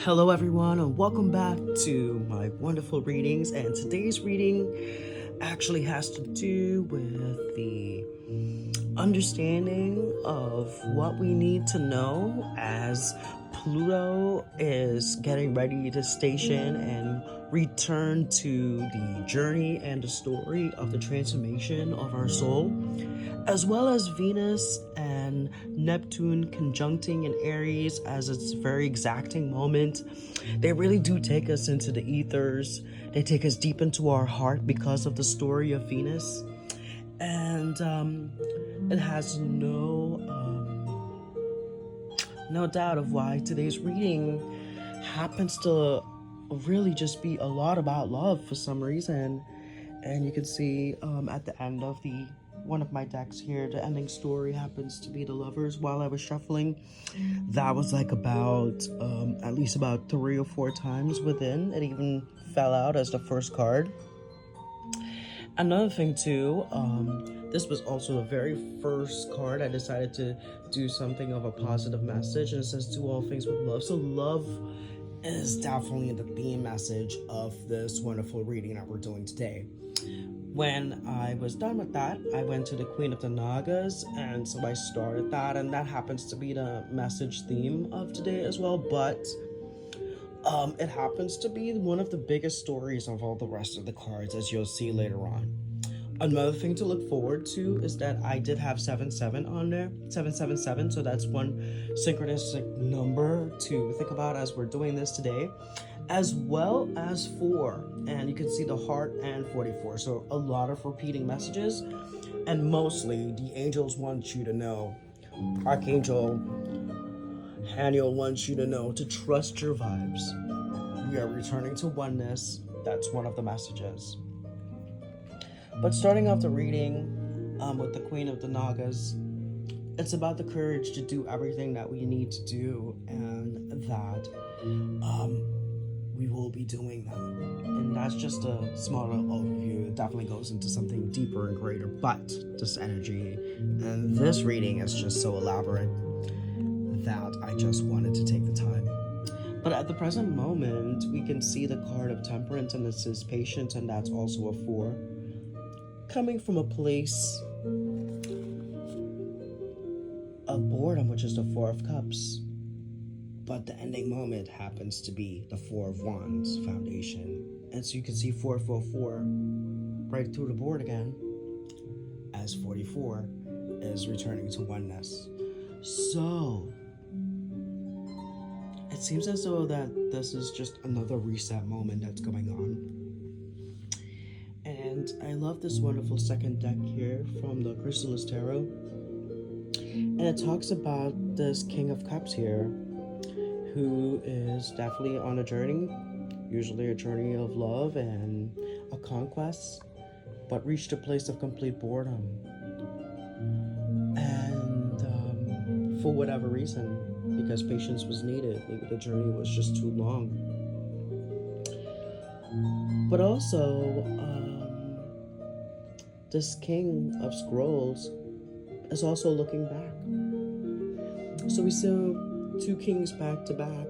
Hello everyone and welcome back to my wonderful readings, and today's reading actually has to do with the understanding of what we need to know as Pluto is getting ready to station and return to the journey and the story of the transformation of our soul, as well as Venus and Neptune conjuncting in Aries as its very exacting moment. They really do take us into the ethers. They take us deep into our heart because of the story of Venus. And it has no doubt of why today's reading happens to really just be a lot about love for some reason. And you can see at the end of one of my decks here, the ending story happens to be the Lovers. While I was shuffling, that was like about at least about 3 or 4 times within. It even fell out as the first card. Another thing too, this was also the very first card I decided to do something of a positive message, and it says do all things with love. So love is definitely the theme message of this wonderful reading that we're doing today. When I was done with that, I went to the Queen of the Nagas, and so I started that, and that happens to be the message theme of today as well, but it happens to be one of the biggest stories of all the rest of the cards, as you'll see later on. Another thing to look forward to is that I did have 77 on there, 777, so that's one synchronistic number to think about as we're doing this today, as well as 4, and you can see the heart and 44, so a lot of repeating messages, and mostly the angels want you to know, Archangel Haniel wants you to know to trust your vibes. We are returning to oneness. That's one of the messages. But starting off the reading with the Queen of the Nagas, it's about the courage to do everything that we need to do, and that we will be doing that. And that's just a smaller overview. It definitely goes into something deeper and greater, but this energy and this reading is just so elaborate that I just wanted to take the time. But at the present moment, we can see the card of Temperance, and this is patience, and that's also a 4. Coming from a place of boredom, which is the 4 of Cups. But the ending moment happens to be the 4 of Wands foundation. And so you can see 444 right through the board again, as 44 is returning to oneness. So it seems as though that this is just another reset moment that's going on. And I love this wonderful second deck here from the Crystallis Tarot. And it talks about this King of Cups here, who is definitely on a journey, usually a journey of love and a conquest, but reached a place of complete boredom. And for whatever reason, because patience was needed, maybe the journey was just too long. But also, this King of Scrolls is also looking back. So we saw 2 kings back to back,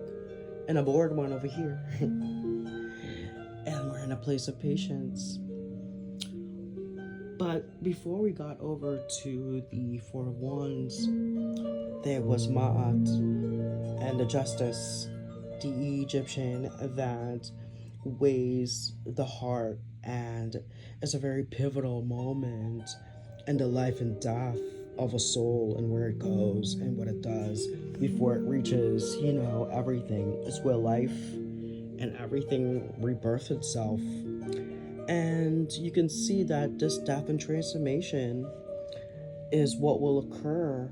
and a bored one over here. And we're in a place of patience. But before we got over to the 4 of Wands, there was Ma'at and the Justice, the Egyptian that weighs the heart, and it's a very pivotal moment in the life and death of a soul, and where it goes and what it does before it reaches, everything. It's where life and everything rebirths itself. And you can see that this death and transformation is what will occur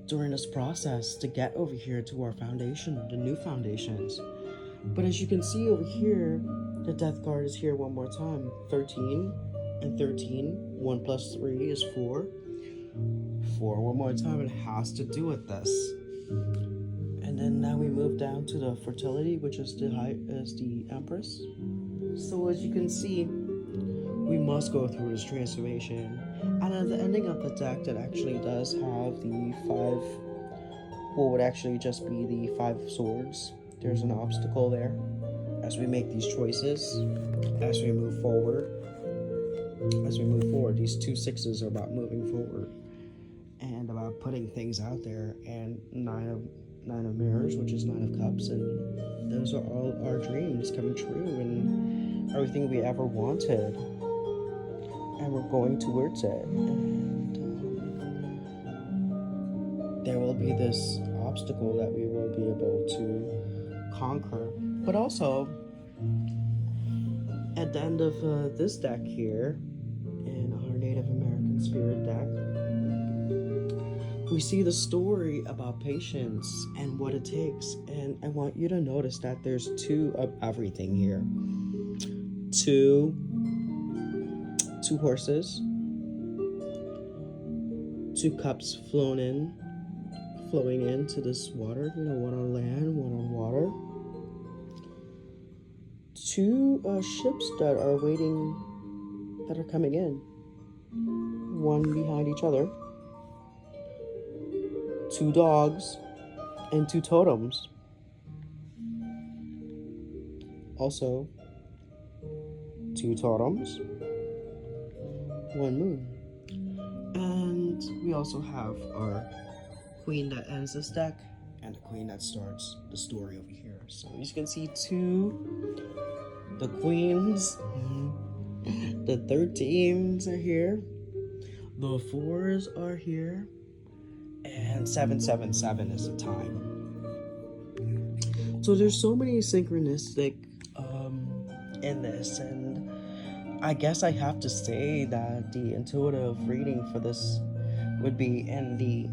during this process to get over here to our foundation, the new foundations. But as you can see over here, the death card is here one more time. 13 and 13. 1 plus 3 is 4. 4 one more time. It has to do with this. And then now we move down to the fertility, which is the Empress. So as you can see, we must go through this transformation. And at the ending of the deck, that actually does have the what would actually just be the Five of Swords. There's an obstacle there as we make these choices, as we move forward. As we move forward, these 2 sixes are about moving forward and about putting things out there. And nine of mirrors, which is 9 of cups, and those are all our dreams coming true and everything we ever wanted, and we're going towards it. And there will be this obstacle that we will be able to conquer. But also, at the end of this deck here, in our Native American Spirit deck, we see the story about patience and what it takes. And I want you to notice that there's 2 of everything here. Two horses, 2 cups flowing into this water, one on land, one on water. 2 ships that are waiting, that are coming in, one behind each other. 2 dogs and 2 totems. Also, 2 totems, 1 moon. And we also have our queen that ends this deck and the queen that starts the story over here. So you can see 2, the queens, the 13s are here, the 4s are here, and 777 is the time. So there's so many synchronistic in this, and I guess I have to say that the intuitive reading for this would be, and the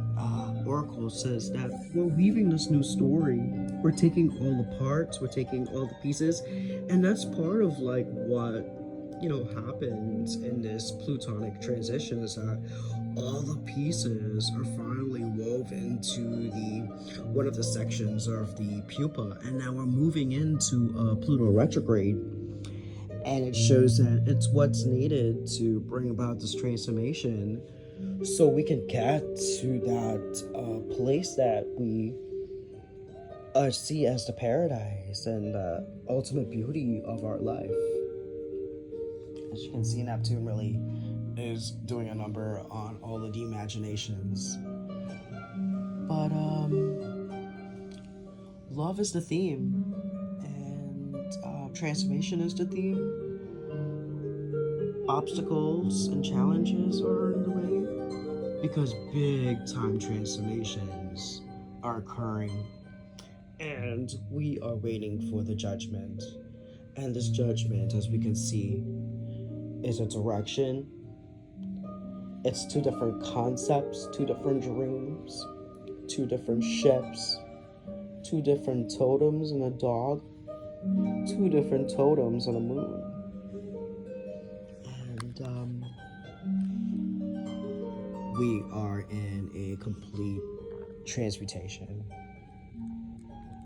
oracle says that we're weaving this new story. We're taking all the parts, we're taking all the pieces, and that's part of like what happens in this plutonic transition, is that all the pieces are finally woven to one of the sections of the pupa, and now we're moving into Pluto retrograde, and it shows that it's what's needed to bring about this transformation, so we can get to that place that we see as the paradise and the ultimate beauty of our life. As you can see, Neptune really is doing a number on all of the imaginations. But love is the theme, and transformation is the theme. Obstacles and challenges are in the way because big time transformations are occurring, and we are waiting for the judgment. And this judgment, as we can see, is a direction. It's 2 different concepts, 2 different dreams, 2 different ships, 2 different totems and a dog, 2 different totems and a moon. And we are in a complete transmutation.